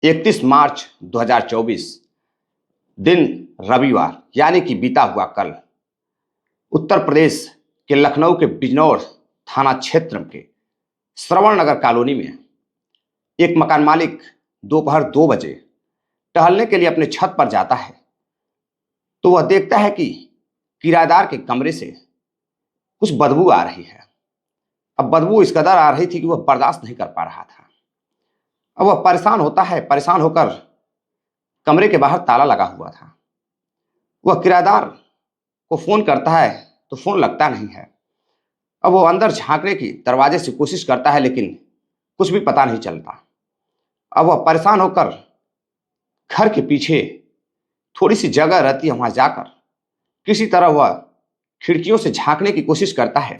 31 मार्च 2024 दिन रविवार यानी कि बीता हुआ कल उत्तर प्रदेश के लखनऊ के बिजनौर थाना क्षेत्र के श्रवण नगर कॉलोनी में एक मकान मालिक दोपहर 2 बजे टहलने के लिए अपने छत पर जाता है तो वह देखता है कि किराएदार के कमरे से कुछ बदबू आ रही है। अब बदबू इस कदर आ रही थी कि वह बर्दाश्त नहीं कर पा रहा था। अब वह परेशान होता है, परेशान होकर कमरे के बाहर ताला लगा हुआ था। वह किराएदार को फोन करता है तो फोन लगता नहीं है। अब वो अंदर झांकने की दरवाजे से कोशिश करता है लेकिन कुछ भी पता नहीं चलता। अब वह परेशान होकर घर के पीछे थोड़ी सी जगह रहती है, वहां जाकर किसी तरह वह खिड़कियों से झांकने की कोशिश करता है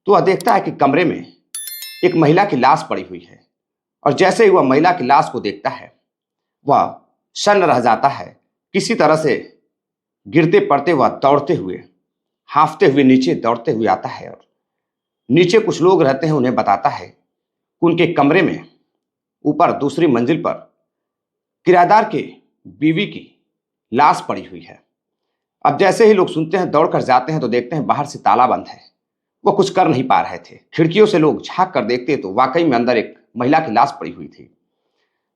तो वह देखता है कि कमरे में एक महिला की लाश पड़ी हुई है। और जैसे ही वह महिला की लाश को देखता है वह सन्न रह जाता है। किसी तरह से गिरते पड़ते वह दौड़ते हुए, हांफते हुए नीचे दौड़ते हुए आता है और नीचे कुछ लोग रहते हैं, उन्हें बताता है कि उनके कमरे में ऊपर दूसरी मंजिल पर किराएदार के बीवी की लाश पड़ी हुई है। अब जैसे ही लोग सुनते हैं, दौड़कर जाते हैं तो देखते हैं बाहर से ताला बंद है। वो कुछ कर नहीं पा रहे थे। खिड़कियों से लोग झांक कर देखते तो वाकई में अंदर एक महिला की लाश पड़ी हुई थी।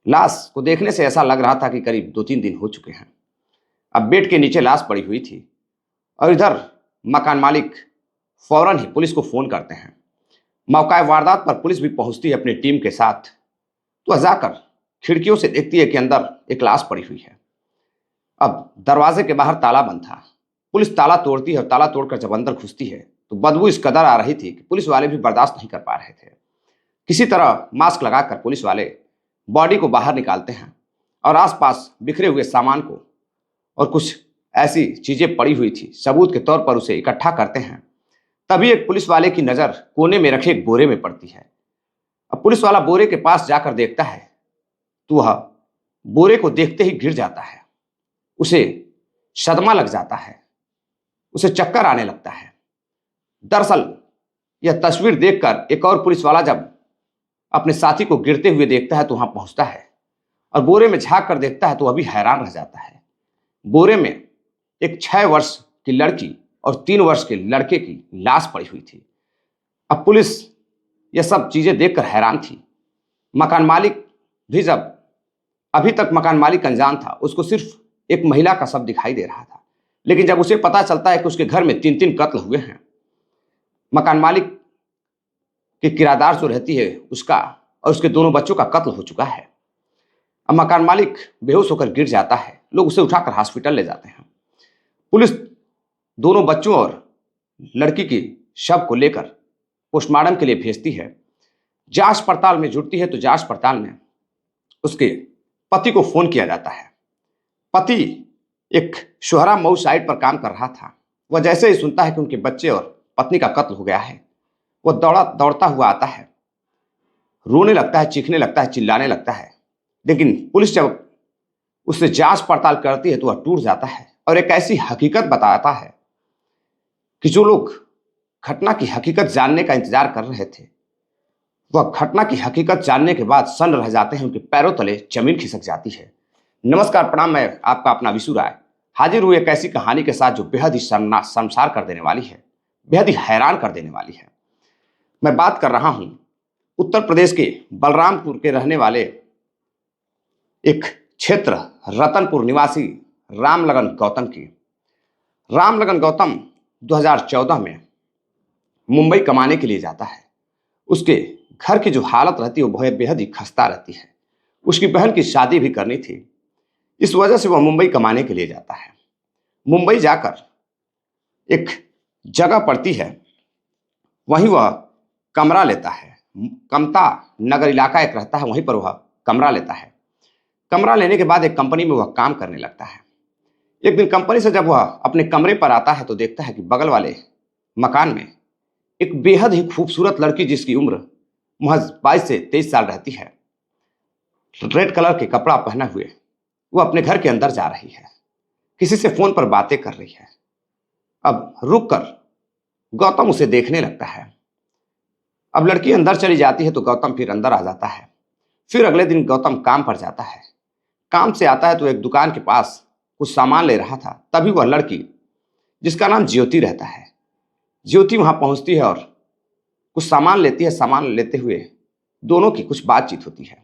लाश को देखने से ऐसा लग रहा था कि करीब 2-3 दिन हो चुके हैं। अब बेड के नीचे लाश पड़ी हुई थी और इधर मकान मालिक फौरन ही पुलिस को फोन करते हैं। मौका वारदात पर पुलिस भी पहुंचती है अपनी टीम के साथ। तो वह जाकर खिड़कियों से देखती है कि अंदर एक लाश पड़ी हुई है। अब दरवाजे के बाहर ताला बंद था। पुलिस ताला तोड़ती है और ताला तोड़कर जब अंदर घुसती है तो बदबू इस कदर आ रही थी कि पुलिस वाले भी बर्दाश्त नहीं कर पा रहे थे। किसी तरह मास्क लगाकर पुलिस वाले बॉडी को बाहर निकालते हैं और आसपास बिखरे हुए सामान को और कुछ ऐसी चीजें पड़ी हुई थी सबूत के तौर पर उसे इकट्ठा करते हैं। तभी एक पुलिस वाले की नजर कोने में रखे एक बोरे में पड़ती है। अब पुलिस वाला बोरे के पास जाकर देखता है तो वह बोरे को देखते ही गिर जाता है। उसे सदमा लग जाता है, उसे चक्कर आने लगता है। दरअसल यह तस्वीर देखकर एक और पुलिस वाला जब अपने साथी को गिरते हुए देखता है तो वहां पहुंचता है और बोरे में झांक कर देखता है तो वह भी हैरान रह जाता है। बोरे में एक 6 वर्ष की लड़की और 3 वर्ष के लड़के की लाश पड़ी हुई थी। अब पुलिस यह सब चीजें देखकर हैरान थी। मकान मालिक भी जब अभी तक मकान मालिक अनजान था, उसको सिर्फ एक महिला का शव दिखाई दे रहा था। लेकिन जब उसे पता चलता है कि उसके घर में 3-3 कत्ल हुए हैं, मकान मालिक की किराएदार जो रहती है उसका और उसके दोनों बच्चों का कत्ल हो चुका है। अब मकान मालिक बेहोश होकर गिर जाता है। लोग उसे उठाकर हॉस्पिटल ले जाते हैं। पुलिस दोनों बच्चों और लड़की की शव को लेकर पोस्टमार्टम के लिए भेजती है। जांच पड़ताल में जुटती है तो जांच पड़ताल में उसके पति को फोन किया जाता है। पति एक शोहरा मऊ साइट पर काम कर रहा था। वह जैसे ही सुनता है कि उनके बच्चे और पत्नी का कत्ल हो गया है, वह दौड़ता हुआ आता है, रोने लगता है, चीखने लगता है, चिल्लाने लगता है। लेकिन पुलिस जब उससे जांच पड़ताल करती है तो वह टूट जाता है और एक ऐसी हकीकत बताता है कि जो लोग घटना की हकीकत जानने का इंतजार कर रहे थे, वह घटना की हकीकत जानने के बाद सन्न रह जाते हैं। उनके पैरों तले जमीन खिसक जाती है। नमस्कार, प्रणाम। मैं आपका अपना विशु राय हाजिर हुई एक ऐसी कहानी के साथ जो बेहद ही शर्मसार कर देने वाली है, बेहद ही हैरान कर देने वाली है। मैं बात कर रहा हूं उत्तर प्रदेश के बलरामपुर के रहने वाले एक क्षेत्र रतनपुर निवासी रामलगन गौतम की। रामलगन गौतम 2014 में मुंबई कमाने के लिए जाता है। उसके घर की जो हालत रहती है वो बेहद ही खस्ता रहती है। उसकी बहन की शादी भी करनी थी, इस वजह से वह मुंबई कमाने के लिए जाता है। मुंबई जाकर एक जगह पड़ती है, वहीं वह कमरा लेता है। कमता नगर इलाका एक रहता है, वहीं पर वह कमरा लेता है। कमरा लेने के बाद एक कंपनी में वह काम करने लगता है। एक दिन कंपनी से जब वह अपने कमरे पर आता है तो देखता है कि बगल वाले मकान में एक बेहद ही खूबसूरत लड़की, जिसकी उम्र महज 22 से 23 साल रहती है, रेड कलर के कपड़ा पहने हुए वो अपने घर के अंदर जा रही है, किसी से फोन पर बातें कर रही है। अब रुककर गौतम उसे देखने लगता है। अब लड़की अंदर चली जाती है तो गौतम फिर अंदर आ जाता है। फिर अगले दिन गौतम काम पर जाता है। काम से आता है तो एक दुकान के पास कुछ सामान ले रहा था। तभी वह लड़की, जिसका नाम ज्योति रहता है, ज्योति वहां पहुंचती है और कुछ सामान लेती है। सामान लेते हुए दोनों की कुछ बातचीत होती है।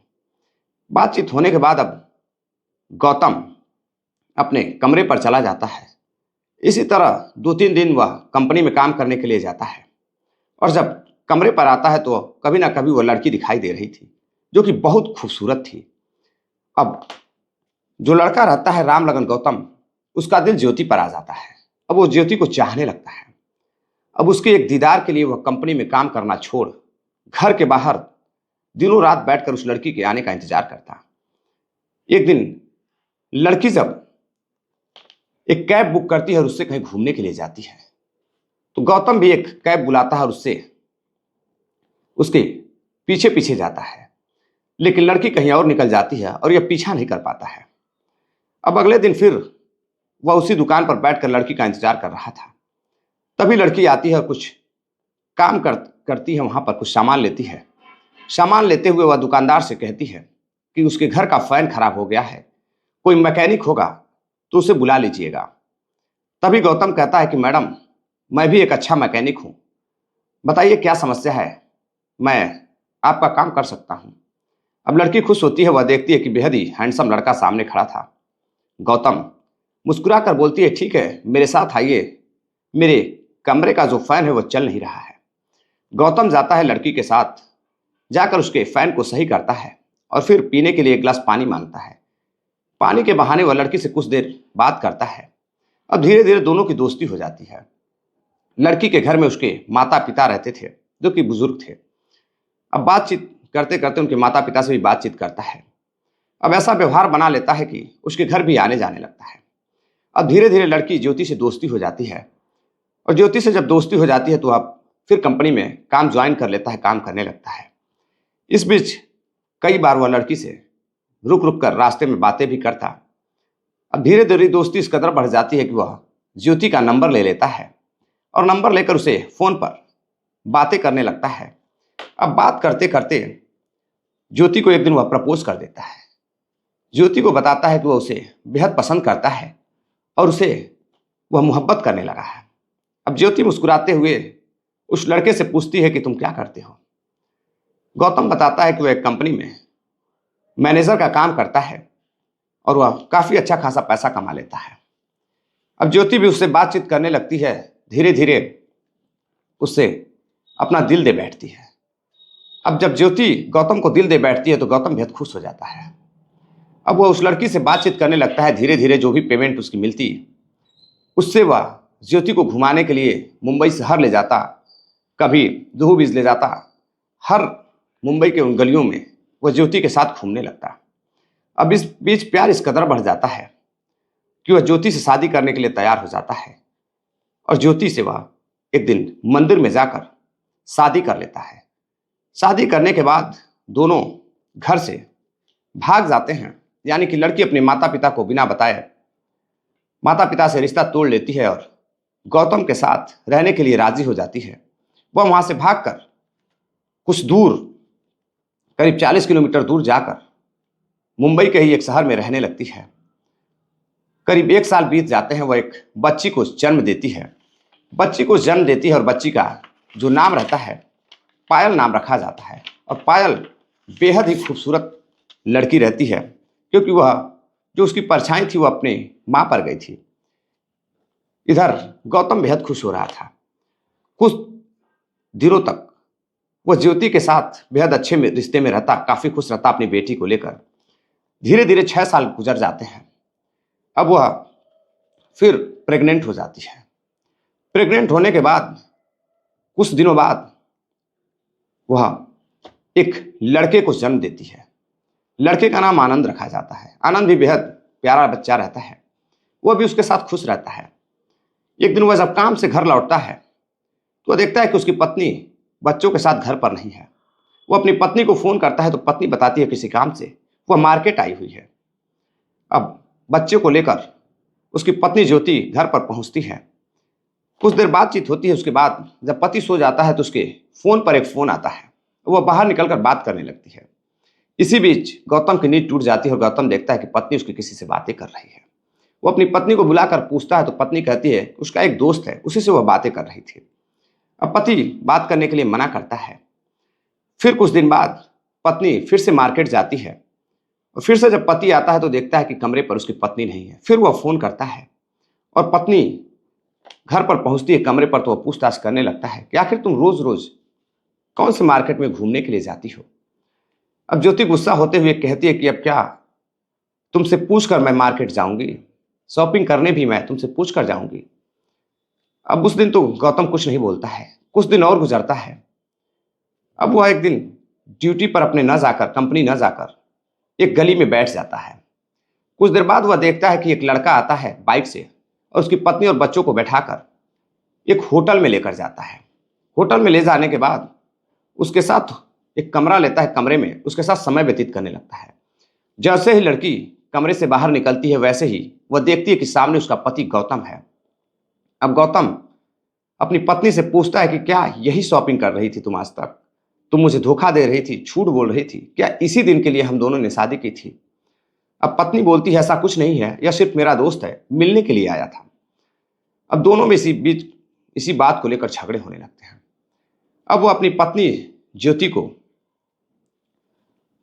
बातचीत होने के बाद अब गौतम अपने कमरे पर चला जाता है। इसी तरह 2-3 दिन वह कंपनी में काम करने के लिए जाता है और जब कमरे पर आता है तो कभी ना कभी वह लड़की दिखाई दे रही थी, जो कि बहुत खूबसूरत थी। अब जो लड़का रहता है राम लगन गौतम, उसका दिल ज्योति पर आ जाता है। अब वो ज्योति को चाहने लगता है। अब उसके एक दीदार के लिए वह कंपनी में काम करना छोड़ घर के बाहर दिनों रात बैठकर उस लड़की के आने का इंतजार करता। एक दिन लड़की जब एक कैब बुक करती है और उससे कहीं घूमने के लिए जाती है, तो गौतम भी एक कैब बुलाता है और उससे उसके पीछे पीछे जाता है। लेकिन लड़की कहीं और निकल जाती है और यह पीछा नहीं कर पाता है। अब अगले दिन फिर वह उसी दुकान पर बैठकर लड़की का इंतजार कर रहा था। तभी लड़की आती है और कुछ काम करती है, वहां पर कुछ सामान लेती है। सामान लेते हुए वह दुकानदार से कहती है कि उसके घर का फैन खराब हो गया है, कोई मैकेनिक होगा तो उसे बुला लीजिएगा। तभी गौतम कहता है कि मैडम, मैं भी एक अच्छा मैकेनिक हूं, बताइए क्या समस्या है, मैं आपका काम कर सकता हूं। अब लड़की खुश होती है। वह देखती है कि बेहद ही हैंडसम लड़का सामने खड़ा था। गौतम मुस्कुराकर बोलती है, ठीक है, मेरे साथ आइए, मेरे कमरे का जो फैन है वो चल नहीं रहा है। गौतम जाता है लड़की के साथ, जाकर उसके फैन को सही करता है और फिर पीने के लिए एक गिलास पानी मांगता है। पानी के बहाने वह लड़की से कुछ देर बात करता है। अब धीरे धीरे दोनों की दोस्ती हो जाती है। लड़की के घर में उसके माता पिता रहते थे, जो कि बुजुर्ग थे। अब बातचीत करते करते उनके माता पिता से भी बातचीत करता है। अब ऐसा व्यवहार बना लेता है कि उसके घर भी आने जाने लगता है। अब धीरे धीरे लड़की ज्योति से दोस्ती हो जाती है और ज्योति से जब दोस्ती हो जाती है तो अब फिर कंपनी में काम ज्वाइन कर लेता है, काम करने लगता है। इस बीच कई बार वह लड़की से रुक रुक कर रास्ते में बातें भी करता। अब धीरे धीरे दोस्ती इस कदर बढ़ जाती है कि वह ज्योति का नंबर ले लेता है और नंबर लेकर उसे फोन पर बातें करने लगता है। अब बात करते करते ज्योति को एक दिन वह प्रपोज कर देता है। ज्योति को बताता है कि वह उसे बेहद पसंद करता है और उसे वह मोहब्बत करने लगा है। अब ज्योति मुस्कुराते हुए उस लड़के से पूछती है कि तुम क्या करते हो। गौतम बताता है कि वह एक कंपनी में मैनेजर का काम करता है और वह काफी अच्छा खासा पैसा कमा लेता है। अब ज्योति भी उससे बातचीत करने लगती है। धीरे धीरे उससे अपना दिल दे बैठती है। अब जब ज्योति गौतम को दिल दे बैठती है तो गौतम बेहद खुश हो जाता है। अब वह उस लड़की से बातचीत करने लगता है। धीरे धीरे जो भी पेमेंट उसकी मिलती उससे वह ज्योति को घुमाने के लिए मुंबई शहर ले जाता, कभी जुहू बीच ले जाता। हर मुंबई के उन गलियों में वह ज्योति के साथ घूमने लगता। अब इस बीच प्यार इस कदर बढ़ जाता है कि वह ज्योति से शादी करने के लिए तैयार हो जाता है और ज्योति से वह एक दिन मंदिर में जाकर शादी कर लेता है। शादी करने के बाद दोनों घर से भाग जाते हैं, यानी कि लड़की अपने माता पिता को बिना बताए माता पिता से रिश्ता तोड़ लेती है और गौतम के साथ रहने के लिए राजी हो जाती है। वह वहां से भागकर कुछ दूर, करीब 40 किलोमीटर दूर जाकर मुंबई के ही एक शहर में रहने लगती है। करीब 1 साल बीत जाते हैं। वह एक बच्ची को जन्म देती है। बच्ची को जन्म देती है और बच्ची का जो नाम रहता है पायल नाम रखा जाता है। और पायल बेहद ही खूबसूरत लड़की रहती है, क्योंकि वह जो उसकी परछाई थी वह अपने माँ पर गई थी। इधर गौतम बेहद खुश हो रहा था। कुछ दिनों तक वह ज्योति के साथ बेहद अच्छे रिश्ते में रहता, काफी खुश रहता अपनी बेटी को लेकर। धीरे धीरे 6 साल गुजर जाते हैं। अब वह फिर प्रेग्नेंट हो जाती है। प्रेग्नेंट होने के बाद कुछ दिनों बाद वह एक लड़के को जन्म देती है। लड़के का नाम आनंद रखा जाता है। आनंद भी बेहद प्यारा बच्चा रहता है। वह भी उसके साथ खुश रहता है। एक दिन वह जब काम से घर लौटता है तो वह देखता है कि उसकी पत्नी बच्चों के साथ घर पर नहीं है। वो अपनी पत्नी को फोन करता है तो पत्नी बताती है किसी काम से वह मार्केट आई हुई है। अब बच्चे को लेकर उसकी पत्नी ज्योति घर पर पहुंचती है। कुछ देर बातचीत होती है। उसके बाद जब पति सो जाता है तो उसके फोन पर एक फोन आता है। वह बाहर निकलकर बात करने लगती है। इसी बीच गौतम की नींद टूट जाती है और गौतम देखता है कि पत्नी उसकी किसी से बातें कर रही है। वो अपनी पत्नी को बुलाकर पूछता है तो पत्नी कहती है उसका एक दोस्त है, उसी से वह बातें कर रही थी। अब पति बात करने के लिए मना करता है। फिर कुछ दिन बाद पत्नी फिर से मार्केट जाती है और फिर से जब पति आता है तो देखता है कि कमरे पर उसकी पत्नी नहीं है। फिर वह फोन करता है और पत्नी घर पर पहुंचती है कमरे पर, तो वह पूछताछ करने लगता है कि आखिर तुम रोज रोज कौन से मार्केट में घूमने के लिए जाती हो। अब ज्योति गुस्सा होते हुए कहती है कि अब क्या तुमसे पूछ कर मैं मार्केट जाऊंगी, शॉपिंग करने भी मैं तुमसे पूछ कर जाऊंगी। अब उस दिन तो गौतम कुछ नहीं बोलता है। कुछ दिन और गुजरता है। अब वह एक दिन ड्यूटी पर अपने न जाकर, कंपनी न जाकर एक गली में बैठ जाता है। कुछ देर बाद वह देखता है कि एक लड़का आता है बाइक से और उसकी पत्नी और बच्चों को बैठाकर एक होटल में लेकर जाता है। होटल में ले जाने के बाद उसके साथ एक कमरा लेता है। कमरे में उसके साथ समय व्यतीत करने लगता है। जैसे ही लड़की कमरे से बाहर निकलती है वैसे ही वह देखती है कि सामने उसका पति गौतम है। अब गौतम अपनी पत्नी से पूछता है कि क्या यही शॉपिंग कर रही थी तुम आज तक? तुम मुझे धोखा दे रही थी, झूठ बोल रही थी, क्या इसी दिन के लिए हम दोनों ने शादी की थी? अब पत्नी बोलती है ऐसा कुछ नहीं है, यह सिर्फ मेरा दोस्त है, मिलने के लिए आया था। अब दोनों में इसी बात को लेकर झगड़े होने लगते हैं। अब वो अपनी पत्नी ज्योति को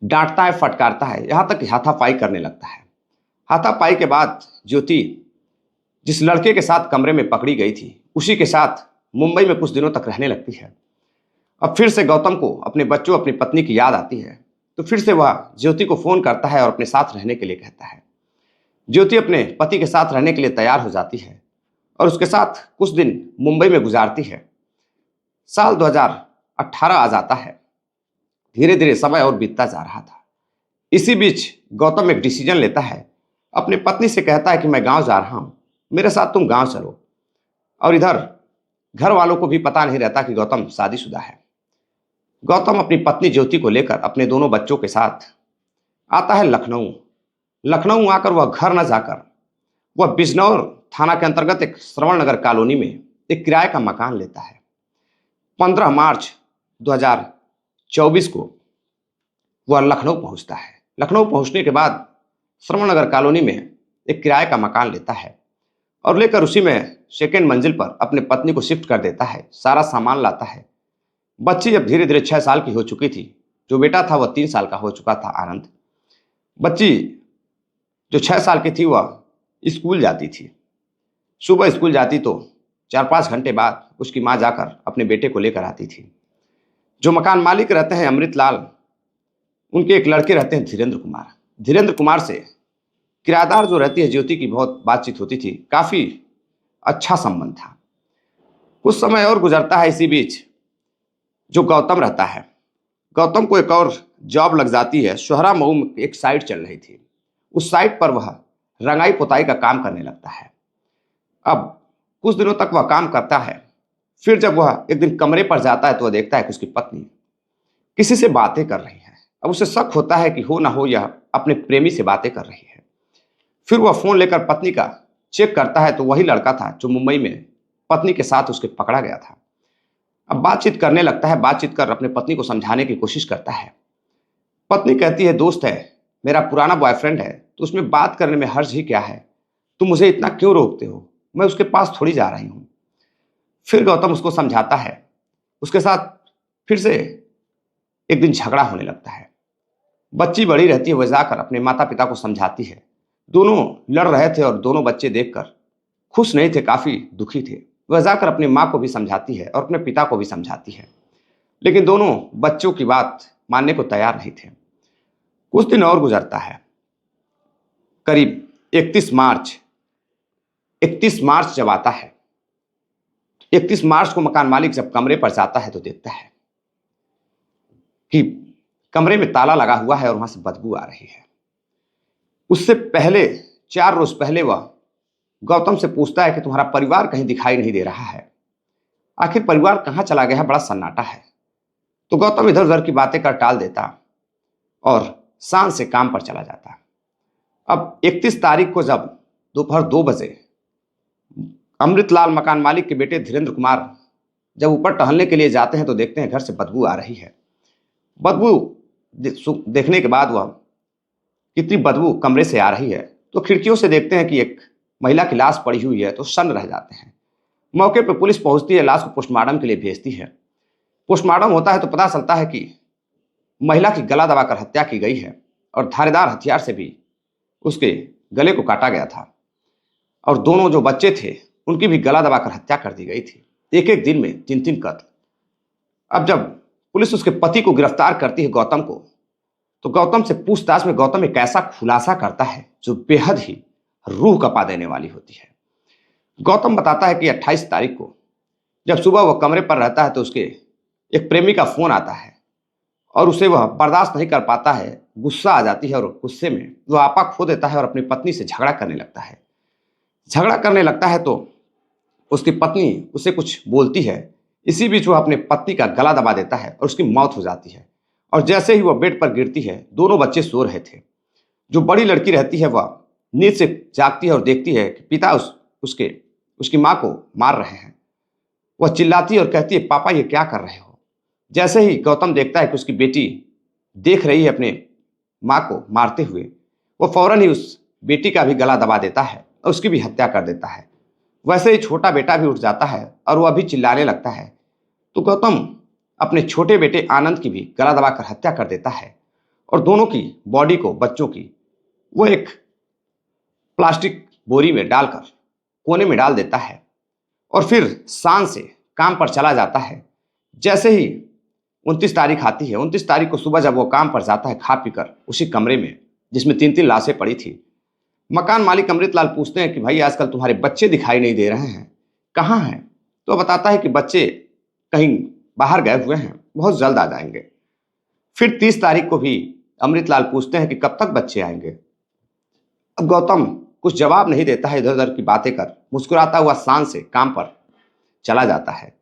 डांटता है, फटकारता है, यहां तक कि हाथापाई करने लगता है। हाथापाई के बाद ज्योति जिस लड़के के साथ कमरे में पकड़ी गई थी उसी के साथ मुंबई में कुछ दिनों तक रहने लगती है। अब फिर से गौतम को अपने बच्चों, अपनी पत्नी की याद आती है तो फिर से वह ज्योति को फोन करता है और अपने साथ रहने के लिए कहता है। ज्योति अपने पति के साथ रहने के लिए तैयार हो जाती है और उसके साथ कुछ दिन मुंबई में गुजारती है। साल 2018 आ जाता है। धीरे धीरे समय और बीतता जा रहा था। इसी बीच गौतम एक डिसीजन लेता है। अपनी पत्नी से कहता है कि मैं गांव जा रहा हूं, मेरे साथ तुम गांव चलो। और इधर घर वालों को भी पता नहीं रहता कि गौतम शादीशुदा है। गौतम अपनी पत्नी ज्योति को लेकर अपने दोनों बच्चों के साथ आता है लखनऊ। लखनऊ आकर वह घर न जाकर वह बिजनौर थाना के अंतर्गत एक श्रवण नगर कॉलोनी में एक किराए का मकान लेता है। 15 मार्च 2024 को वह लखनऊ पहुंचता है। लखनऊ पहुंचने के बाद श्रवण नगर कॉलोनी में एक किराए का मकान लेता है और लेकर उसी में सेकेंड मंजिल पर अपने पत्नी को शिफ्ट कर देता है। सारा सामान लाता है। बच्ची अब धीरे धीरे 6 साल की हो चुकी थी। जो बेटा था वह 3 साल का हो चुका था, आनंद। बच्ची जो 6 साल की थी वह स्कूल जाती थी। सुबह स्कूल जाती तो 4-5 घंटे बाद उसकी माँ जाकर अपने बेटे को लेकर आती थी। जो मकान मालिक रहते हैं अमृतलाल, उनके एक लड़के रहते हैं धीरेन्द्र कुमार। धीरेन्द्र कुमार से किराएदार जो रहती है ज्योति की बहुत बातचीत होती थी, काफ़ी अच्छा संबंध था। कुछ समय और गुजरता है। इसी बीच जो गौतम रहता है, गौतम को एक और जॉब लग जाती है। शोहरा मऊ में एक साइट चल रही थी। उस साइट पर वह रंगाई पुताई का काम करने लगता है। अब कुछ दिनों तक वह काम करता है। फिर जब वह एक दिन कमरे पर जाता है तो वह देखता है कि उसकी पत्नी किसी से बातें कर रही है। अब उसे शक होता है कि हो ना हो यह अपने प्रेमी से बातें कर रही है। फिर वह फोन लेकर पत्नी का चेक करता है तो वही लड़का था जो मुंबई में पत्नी के साथ उसके पकड़ा गया था। अब बातचीत करने लगता है। बातचीत कर अपने पत्नी को समझाने की कोशिश करता है। पत्नी कहती है दोस्त है, मेरा पुराना बॉयफ्रेंड है, तो उसमें बात करने में हर्ज ही क्या है? तुम मुझे इतना क्यों रोकते हो? मैं उसके पास थोड़ी जा रही हूँ। फिर गौतम उसको समझाता है। उसके साथ फिर से एक दिन झगड़ा होने लगता है। बच्ची बड़ी रहती है, वह जाकर अपने माता पिता को समझाती है। दोनों लड़ रहे थे और दोनों बच्चे देखकर खुश नहीं थे, काफी दुखी थे। वह जाकर अपनी माँ को भी समझाती है और अपने पिता को भी समझाती है, लेकिन दोनों बच्चों की बात मानने को तैयार नहीं थे। कुछ दिन और गुजरता है। करीब 31 मार्च जब आता है, 31 मार्च को मकान मालिक जब कमरे पर जाता है तो देखता है कि कमरे में ताला लगा हुआ है और वहां से बदबू आ रही है। उससे पहले 4 रोज पहले वह गौतम से पूछता है कि तुम्हारा परिवार कहीं दिखाई नहीं दे रहा है, आखिर परिवार कहाँ चला गया है, बड़ा सन्नाटा है। तो गौतम इधर उधर की बातें कर टाल देता और शान से काम पर चला जाता। अब 31 तारीख को जब दोपहर 2 बजे अमृतलाल मकान मालिक के बेटे धीरेन्द्र कुमार जब ऊपर टहलने के लिए जाते हैं तो देखते हैं घर से बदबू आ रही है। बदबू देखने के बाद वह कितनी बदबू कमरे से आ रही है तो खिड़कियों से देखते हैं कि एक महिला की लाश पड़ी हुई है तो सन्न रह जाते हैं। मौके पर पुलिस पहुंचती है, लाश को पोस्टमार्टम के लिए भेजती है। पोस्टमार्टम होता है तो पता चलता है कि महिला की गला दबाकर हत्या की गई है और धारदार हथियार से भी उसके गले को काटा गया था और दोनों जो बच्चे थे उनकी भी गला दबाकर हत्या कर दी गई थी। एक एक दिन में 3-3 कत्ल। अब जब पुलिस उसके पति को गिरफ्तार करती है गौतम को, तो गौतम से पूछताछ में गौतम एक ऐसा खुलासा करता है जो बेहद ही रूह कपा देने वाली होती है। गौतम बताता है कि 28 तारीख को जब सुबह वह कमरे पर रहता है तो उसके एक प्रेमी का फोन आता है और उसे वह बर्दाश्त नहीं कर पाता है, गुस्सा आ जाती है और गुस्से में वह आपा खो देता है और अपनी पत्नी से झगड़ा करने लगता है। झगड़ा करने लगता है तो उसकी पत्नी उसे कुछ बोलती है। इसी बीच वह अपने पत्नी का गला दबा देता है और उसकी मौत हो जाती है। और जैसे ही वह बेड पर गिरती है, दोनों बच्चे सो रहे थे। जो बड़ी लड़की रहती है वह नींद से जागती है और देखती है कि पिता उसकी माँ को मार रहे हैं। वह चिल्लाती है और कहती है, पापा ये क्या कर रहे हो। जैसे ही गौतम देखता है कि उसकी बेटी देख रही है अपने माँ को मारते हुए, वह फौरन ही उस बेटी का भी गला दबा देता है और उसकी भी हत्या कर देता है। वैसे ही छोटा बेटा भी उठ जाता है और वह भी चिल्लाने लगता है। तो गौतम अपने छोटे बेटे आनंद की भी गला दबाकर हत्या कर देता है और दोनों की बॉडी को, बच्चों की, वो एक प्लास्टिक बोरी में डालकर कोने में डाल देता है और फिर शान से काम पर चला जाता है। जैसे ही 29 तारीख आती है, 29 तारीख को सुबह जब वो काम पर जाता है खा पीकर उसी कमरे में जिसमें 3-3 लाशें पड़ी थी, मकान मालिक अमृतलाल पूछते हैं कि भाई आजकल तुम्हारे बच्चे दिखाई नहीं दे रहे हैं, कहाँ हैं। तो बताता है कि बच्चे कहीं बाहर गए हुए हैं, बहुत जल्द आ जाएंगे। फिर 30 तारीख को भी अमृतलाल पूछते हैं कि कब तक बच्चे आएंगे। अब गौतम कुछ जवाब नहीं देता है, इधर उधर की बातें कर मुस्कुराता हुआ शान से काम पर चला जाता है।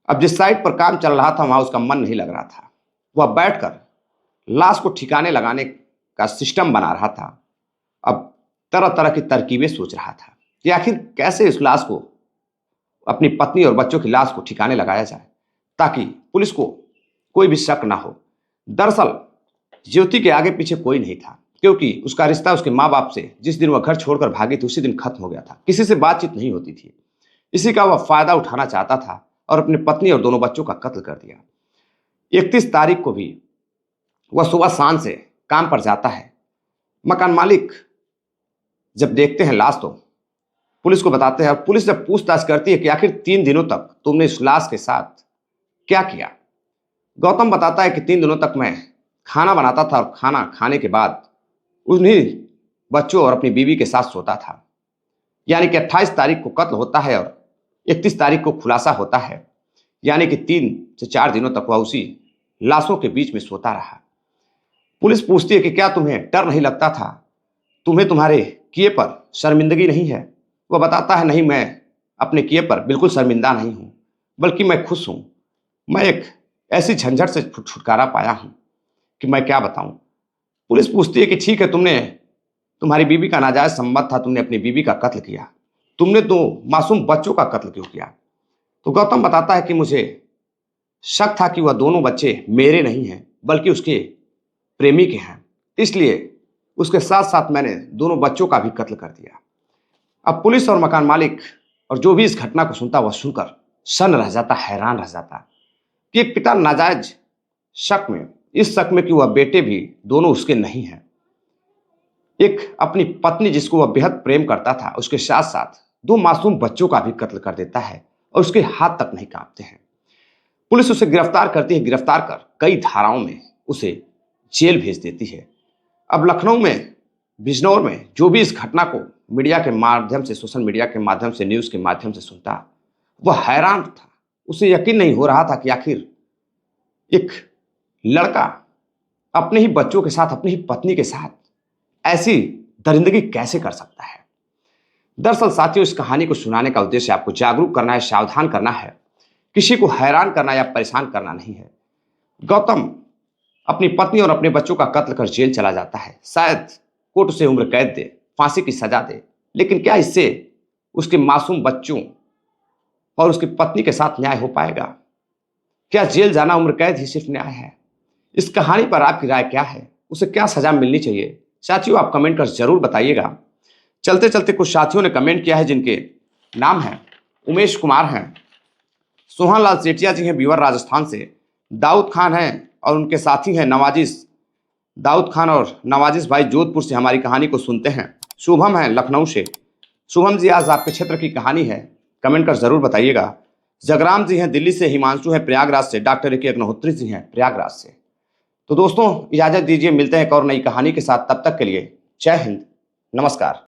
अब जिस साइड पर काम चल रहा था वहां उसका मन नहीं लग रहा था। वह बैठकर लाश को ठिकाने लगाने का सिस्टम बना रहा था। अब तरह तरह की तरकीबें सोच रहा था कि आखिर कैसे इस लाश को, अपनी पत्नी और बच्चों की लाश को ठिकाने लगाया जाए ताकि पुलिस को कोई भी शक ना हो। दरअसल ज्योति के आगे पीछे कोई नहीं था, क्योंकि उसका रिश्ता उसके माँ बाप से जिस दिन वह घर छोड़कर भागी थी उसी दिन खत्म हो गया था। किसी से बातचीत नहीं होती थी। इसी का वह फायदा उठाना चाहता था और अपनी पत्नी और दोनों बच्चों का कत्ल कर दिया। 31 तारीख को भी वह सुबह शाम से काम पर जाता है। मकान मालिक जब देखते हैं लाश तो पुलिस को बताते हैं और पुलिस जब पूछताछ करती है कि आखिर 3 दिनों तक तुमने इस लाश के साथ क्या किया। गौतम बताता है कि 3 दिनों तक मैं खाना बनाता था और खाना खाने के बाद उन्हीं बच्चों और अपनी बीवी के साथ सोता था। यानी कि 28 तारीख को कत्ल होता है और 31 तारीख को खुलासा होता है। यानी कि 3 से 4 दिनों तक वह उसी लाशों के बीच में सोता रहा। पुलिस पूछती है कि क्या तुम्हें डर नहीं लगता था, तुम्हें तुम्हारे किए पर शर्मिंदगी नहीं है। वह बताता है, नहीं, मैं अपने किए पर बिल्कुल शर्मिंदा नहीं हूँ, बल्कि मैं खुश हूँ। मैं एक ऐसी झंझट से छुटकारा पाया हूँ कि मैं क्या बताऊँ। पुलिस पूछती है कि ठीक है, तुम्हारी बीवी का नाजायज संबंध था, तुमने अपनी बीवी का कत्ल किया, तुमने तो मासूम बच्चों का कत्ल क्यों किया। तो गौतम बताता है कि मुझे शक था कि वह दोनों बच्चे मेरे नहीं हैं बल्कि उसके प्रेमी के हैं, इसलिए उसके साथ साथ मैंने दोनों बच्चों का भी कत्ल कर दिया। अब पुलिस और मकान मालिक और जो भी इस घटना को सुनता वह सुनकर सन्न रह जाता, हैरान रह जाता कि एक पिता नाजायज शक में, इस शक में कि वह बेटे भी दोनों उसके नहीं हैं, एक अपनी पत्नी जिसको वह बेहद प्रेम करता था उसके साथ साथ 2 मासूम बच्चों का भी कत्ल कर देता है और उसके हाथ तक नहीं कांपते हैं। पुलिस उसे गिरफ्तार करती है, गिरफ्तार कर कई धाराओं में उसे जेल भेज देती है। अब लखनऊ में, बिजनौर में जो भी इस घटना को मीडिया के माध्यम से, सोशल मीडिया के माध्यम से, न्यूज़ के माध्यम से सुनता, वह हैरान था। उसे यकीन नहीं हो रहा था कि आखिर एक लड़का अपने ही बच्चों के साथ, अपनी ही पत्नी के साथ ऐसी दरिंदगी कैसे कर सकता है। दरअसल साथियों, इस कहानी को सुनाने का उद्देश्य आपको जागरूक करना है, सावधान करना है, किसी को हैरान करना या परेशान करना नहीं है। गौतम अपनी पत्नी और अपने बच्चों का कत्ल कर जेल चला जाता है। शायद कोर्ट उसे उम्र कैद दे, फांसी की सजा दे, लेकिन क्या इससे उसके मासूम बच्चों और उसकी पत्नी के साथ न्याय हो पाएगा? क्या जेल जाना, उम्र कैद ही सिर्फ न्याय है? इस कहानी पर आपकी राय क्या है? उसे क्या सजा मिलनी चाहिए? साथियों, आप कमेंट कर जरूर बताइएगा। चलते चलते कुछ साथियों ने कमेंट किया है जिनके नाम हैं उमेश कुमार हैं, सोहन लाल सेठिया जी हैं बीवर राजस्थान से, दाऊद खान हैं और उनके साथी हैं नवाजिश। दाऊद खान और नवाजिश भाई जोधपुर से हमारी कहानी को सुनते हैं। शुभम है लखनऊ से। शुभम जी, आज आपके क्षेत्र की कहानी है, कमेंट कर जरूर बताइएगा। जगराम जी हैं दिल्ली से, हिमांशु है प्रयागराज से, डॉक्टर ए के अग्निहोत्री जी हैं प्रयागराज से। तो दोस्तों, इजाजत दीजिए, मिलते हैं एक और नई कहानी के साथ। तब तक के लिए जय हिंद, नमस्कार।